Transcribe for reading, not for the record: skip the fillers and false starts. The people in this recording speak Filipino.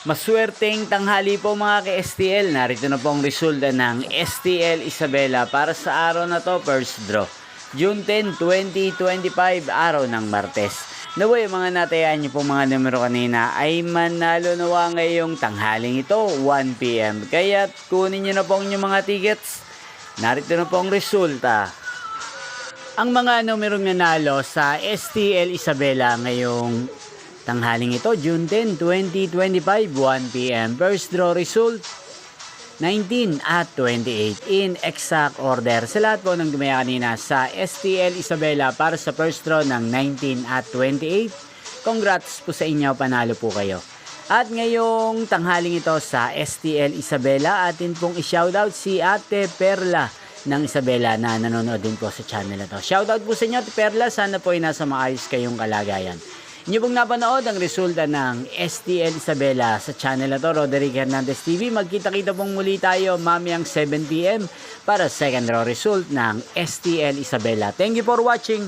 Maswerteng tanghali po mga ka-STL. Narito na po ang resulta ng STL Isabela para sa araw na to, first draw. June 10, 2025, araw ng Martes. Naway mga natayaan niyo po mga numero kanina ay manalo nawa ngayong tanghaling ito, 1 PM. Kaya kunin niyo na po ang inyong mga tickets. Narito na po ang resulta. Ang mga numerong nanalo sa STL Isabela ngayong tanghaling ito, June 10, 2025, 1 PM. First draw result, 19 at 28 in exact order. Sa lahat po ng dumaya kanina sa STL Isabela para sa first draw ng 19 at 28, congrats po sa inyo, panalo po kayo. At ngayong tanghaling ito sa STL Isabela, atin pong i-shoutout si Ate Perla ng Isabela na nanonood din po sa channel na to. Shoutout po sa inyo Ate Perla, sana po ay nasa maayos kayong kalagayan. Inyo pong napanood ang resulta ng STL Isabela sa channel na to, Roderick Hernandez TV. Magkita-kita pong muli tayo mamayang 7 PM para second draw result ng STL Isabela. Thank you for watching.